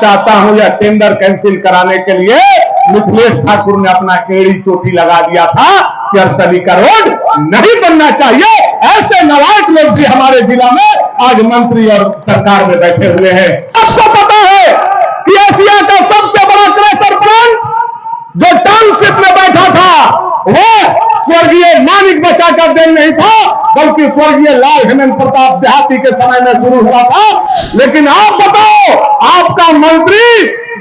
चाहता हूं, यह टेंडर कैंसिल कराने के लिए मिथिलेश ठाकुर ने अपना एड़ी चोटी लगा दिया था कि अरसली का रोड नहीं बनना चाहिए। ऐसे नवायक लोग भी हमारे जिला में आज मंत्री और सरकार में बैठे हुए हैं। आपको पता है कि एशिया का सबसे बड़ा क्रशर प्लांट जो टाउनशिप में बैठा था वो स्वर्गीय मानिक बचा का देन नहीं था, बल्कि स्वर्गीय लाल हेमंत प्रताप देहाती के समय में शुरू हुआ था। लेकिन आप बताओ, आपका मंत्री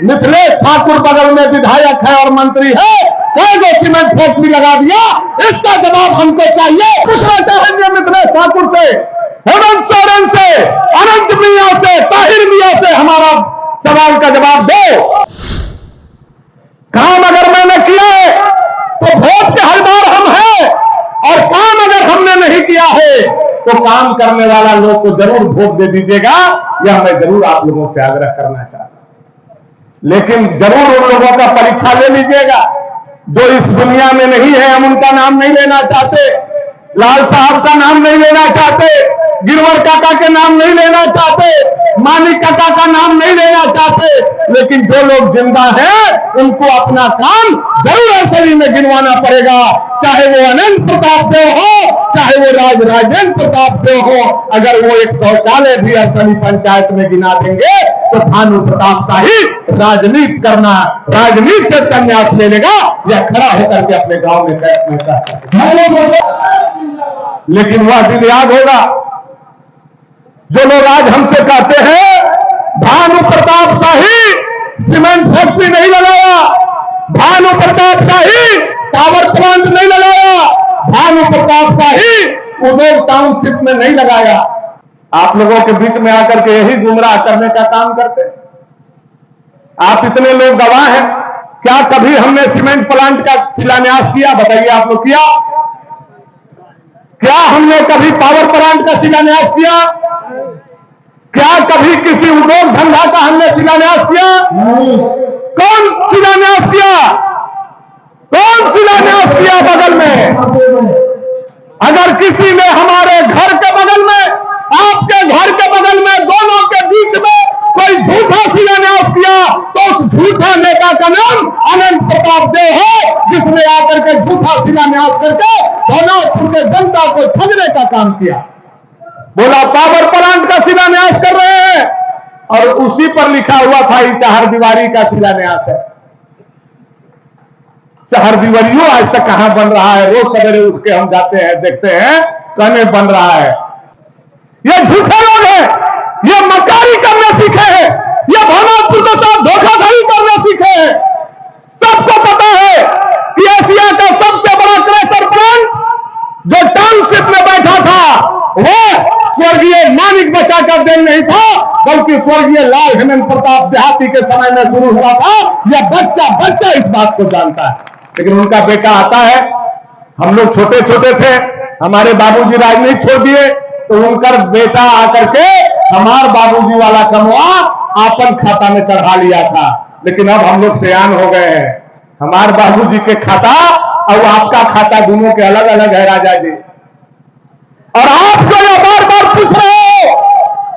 मिथिलेश ठाकुर बगल में विधायक है और मंत्री है, कई गो सीमेंट फैक्ट्री लगा दिया। इसका जवाब हमको चाहिए। पूछना चाहेंगे मिथिलेश ठाकुर से, हेमंत सोरेन से, अनंत मियां से, ताहिर मियां से, हमारा सवाल का जवाब दो। काम अगर मैंने किया है तो वोट के हकदार हम हैं, और काम अगर हमने नहीं किया है तो काम करने वाला लोग को जरूर वोट दे दीजिएगा। यह मैं जरूर आप लोगों से आग्रह करना चाहता हूं। लेकिन जरूर उन लोगों का परीक्षा ले लीजिएगा जो इस दुनिया में नहीं है। हम उनका नाम नहीं लेना चाहते, लाल साहब का नाम नहीं लेना चाहते, गिरवर काका के नाम नहीं लेना चाहते, मानिक काका का नाम नहीं लेना चाहते, लेकिन जो लोग जिंदा हैं उनको अपना काम जरूर अरसली में गिनवाना पड़ेगा। चाहे वो अनंत प्रताप देव हो, चाहे वो राजेंद्र प्रताप देव हो। अगर वो एक शौचालय भी अरसली पंचायत में गिना देंगे तो भानु प्रताप शाही राजनीति करना, राजनीति से संन्यास ले लेगा या खड़ा होकर के अपने गांव में बैठने। लेकिन वह दिन याद होगा जो लोग आज हमसे कहते हैं भानु प्रताप शाही सीमेंट फैक्ट्री नहीं लगाया, भानु प्रताप शाही पावर प्लांट नहीं लगाया, भानु प्रताप शाही उदय टाउनशिप में नहीं लगाया। आप लोगों के बीच में आकर के यही गुमराह करने का काम करते। आप इतने लोग गवाह हैं, क्या कभी हमने सीमेंट प्लांट का शिलान्यास किया? बताइए आप लोग किया? क्या हमने कभी पावर प्लांट का शिलान्यास किया? क्या कभी किसी उद्योग धंधा का हमने शिलान्यास किया? कौन शिलान्यास किया? कौन शिलान्यास किया बगल में? अगर किसी ने हमारे घर के बगल में, आपके घर के बगल में, दोनों के बीच में कोई झूठा शिलान्यास किया तो उस झूठा नेता का नाम अनंत प्रताप देव है, जिसने आकर के झूठा शिलान्यास करके धौलापुर में जनता को ठगने का काम किया। बोला पावर प्लांट का शिलान्यास कर रहे हैं और उसी पर लिखा हुआ था ये चारदीवारी का शिलान्यास है। चारदीवारियों आज तक कहां बन रहा है? रोज सवेरे उठ के हम जाते हैं, देखते हैं कहने बन रहा है। ये झूठे लोग हैं, ये मक्कारी करने सीखे हैं, ये भानुपुर के साथ धोखाधड़ी करने सीखे हैं। सबको पता है कि एशिया का सबसे बड़ा क्रशर प्लांट जो टाउनशिप में बैठा था वो स्वर्गीय मानिक बचा का देन नहीं था, बल्कि स्वर्गीय लाल हेमंत प्रताप देहाती के समय में शुरू हुआ था। यह बच्चा इस बात को जानता है। लेकिन उनका बेटा आता है, हम लोग छोटे छोटे थे, हमारे बाबूजी राजनीति छोड़ दिए, तो उनका बेटा आकर के हमार बाबूजी वाला कमवा आपन खाता में चढ़ा लिया था। लेकिन अब हम लोग सयान हो गए हैं, हमारे बाबूजी के खाता और आपका खाता दोनों के अलग अलग है राजा जी। और आप जो ये बार बार पूछ रहे हो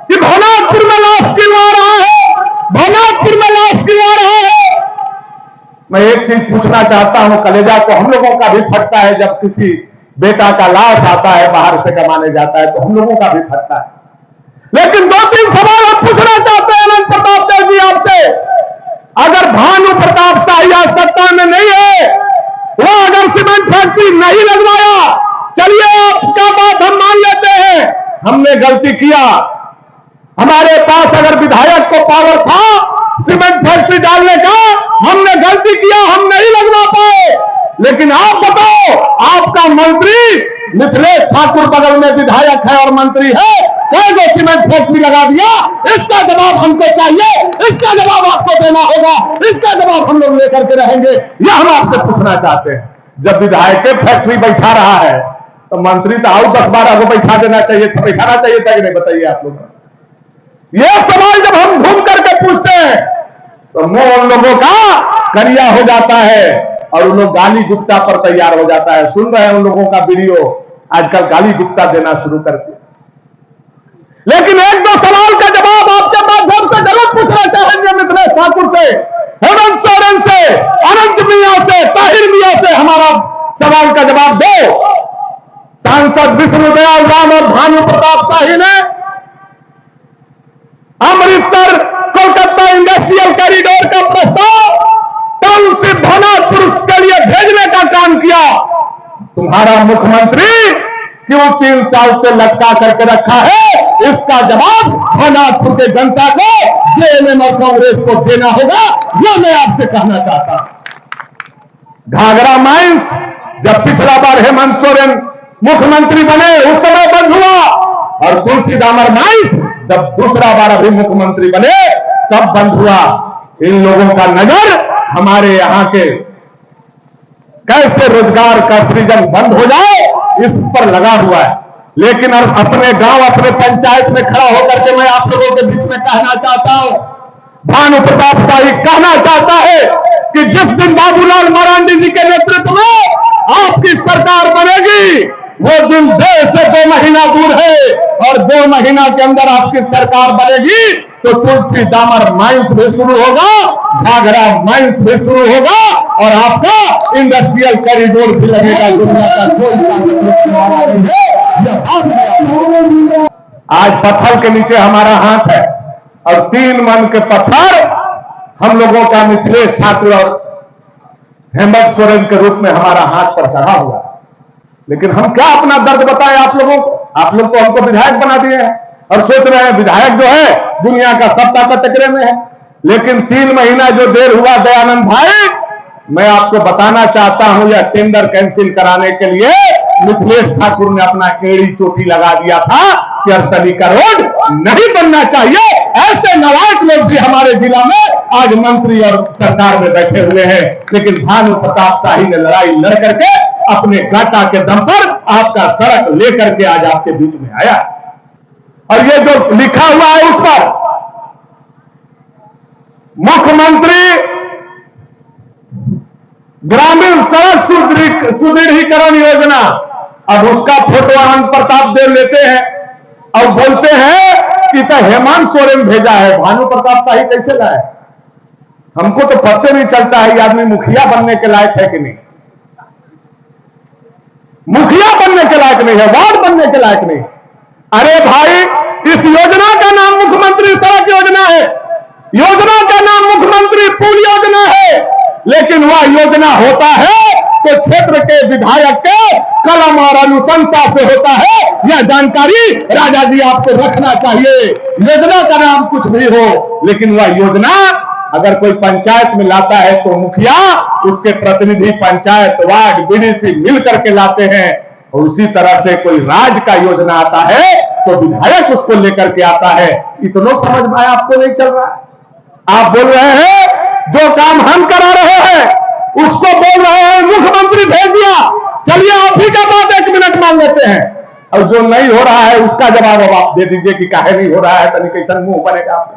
कि भानुपुर में लाश क्यों आ रहा है, भानुपुर में लाश क्यों आ रहा है, मैं एक चीज पूछना चाहता हूं, कलेजा तो हम लोगों का भी फटता है जब किसी बेटा का लाश आता है, बाहर से कमाने जाता है, तो हम लोगों का भी फटता है। लेकिन दो तीन सवाल हम पूछना चाहते हैं अनंत प्रताप देव जी आपसे। अगर भानु प्रताप शाही आज सत्ता में नहीं है, वो अगर सीमेंट फैक्ट्री नहीं लगवाया, चलिए आपका बात हम मान लेते हैं, हमने गलती किया, हमारे पास अगर विधायक को पावर था सीमेंट फैक्ट्री डालने का, हमने गलती किया, हम नहीं लगवा पाए। लेकिन आप बताओ, आपका मंत्री मिथिलेश ठाकुर बगल में विधायक है और मंत्री है, कई गो सीमेंट फैक्ट्री लगा दिया। इसका जवाब हमको चाहिए, इसका जवाब आपको देना होगा, इसका जवाब हम लोग लेकर के रहेंगे। यह हम आपसे पूछना चाहते हैं। जब विधायक फैक्ट्री बैठा रहा है तो मंत्री तो और 10-12 को बैठा देना चाहिए था, बैठाना चाहिए था कि नहीं? बताइए आप लोग। यह सवाल जब हम घूम करके पूछते हैं तो मुंह उन लोगों का करिया हो जाता है और उन लोग गाली गुप्ता पर तैयार हो जाता है। सुन रहे हैं उन लोगों का वीडियो, आजकल गाली गुप्ता देना शुरू करते। लेकिन एक दो सवाल का जवाब आपके माध्यम से जरूर पूछना चाहेंगे मिथिलेश मिथिलेश ठाकुर से, हेमंत सोरेन से, अनंत मियां से, ताहिर मियां से हमारा सवाल का जवाब दो। सांसद विष्णुदयाल राम और भानु प्रताप शाही ने अमृतसर कोलकाता इंडस्ट्रियल कॉरिडोर का प्रस्ताव टाउनशिप भवनाथपुर के लिए भेजने का काम किया। तुम्हारा मुख्यमंत्री क्यों 3 साल से लटका करके रखा है, इसका जवाब भवनाथपुर के जनता को, जेएमएम और कांग्रेस को देना होगा। यह मैं आपसे कहना चाहता हूं। घाघरा माइंस जब पिछला बार हेमंत सोरेन मुख्यमंत्री बने उस समय बंद हुआ, और तुलसी दामर माइंस जब दूसरा बार अभी मुख्यमंत्री बने तब बंद हुआ। इन लोगों का नजर हमारे यहां के कैसे रोजगार का सृजन बंद हो जाए इस पर लगा हुआ है। लेकिन अपने गांव, अपने पंचायत में खड़ा होकर के मैं आप लोगों के बीच में कहना चाहता हूं, भानु प्रताप शाही कहना चाहता है कि जिस दिन बाबूलाल मरांडी जी के नेतृत्व में आपकी सरकार बनेगी वो दिन 1.5 से 2 महीना दूर है, और 2 महीना के अंदर आपकी सरकार बनेगी तो तुलसी दामर माइंस भी शुरू होगा, घाघरा माइंस भी शुरू होगा, और आपका इंडस्ट्रियल कॉरिडोर भी लगेगा। दुनिया का कोई ताकत रोकने वाला नहीं है। आज पत्थर के नीचे हमारा हाथ है, और 3 मन के पत्थर हम लोगों का मिथिलेश ठाकुर और हेमंत सोरेन के रूप में हमारा हाथ पर चढ़ा हुआ है। लेकिन हम क्या अपना दर्द बताएं आप लोगों को? आप लोग तो हमको विधायक बना दिए हैं और सोच रहे हैं विधायक जो है दुनिया का सब ताकत टकरे में है। लेकिन 3 महीना जो देर हुआ दयानंद भाई, मैं आपको बताना चाहता हूं, यह टेंडर कैंसिल कराने के लिए मिथिलेश ठाकुर ने अपना एड़ी चोटी लगा दिया था कि अरसली का रोड नहीं बनना चाहिए। ऐसे नालायक लोग भी हमारे जिला में आज मंत्री और सरकार में बैठे हुए हैं। लेकिन भानु प्रताप शाही ने लड़ाई लड़ करके अपने गाटा के दम पर आपका सड़क लेकर के आज आपके बीच में आया। और ये जो लिखा हुआ है उस पर मुख्यमंत्री ग्रामीण सड़क सुदृढ़ीकरण योजना, अब उसका फोटो आनंद प्रताप देव लेते हैं और बोलते हैं कि तो हेमंत सोरेन भेजा है। भानु प्रताप शाही कैसे लाए? हमको तो पता नहीं चलता है ये आदमी मुखिया बनने के लायक है कि नहीं। मुखिया बनने के लायक नहीं है, वार्ड बनने के लायक नहीं। अरे भाई, इस योजना का नाम मुख्यमंत्री सड़क योजना है, योजना का नाम मुख्यमंत्री पुल योजना है, लेकिन वह योजना होता है तो क्षेत्र के विधायक के कलम और अनुशंसा से होता है। यह जानकारी राजा जी आपको रखना चाहिए। योजना का नाम कुछ भी हो, लेकिन वह योजना अगर कोई पंचायत में लाता है तो मुखिया, उसके प्रतिनिधि पंचायत, वार्ड, बीडीसी मिल करके लाते हैं। और उसी तरह से कोई राज्य का योजना आता है तो विधायक उसको लेकर के आता है। इतना समझ में आपको नहीं चल रहा है। आप बोल रहे हैं जो काम हम करा रहे हैं उसको बोल रहे हैं मुख्यमंत्री भेज दिया। चलिए आप ही का बात 1 मिनट मान लेते हैं, और जो नहीं हो रहा है उसका जवाब अब आप दे दीजिए कि काहे नहीं हो रहा है, तनिक कैसा मुंह बनेगा आपका।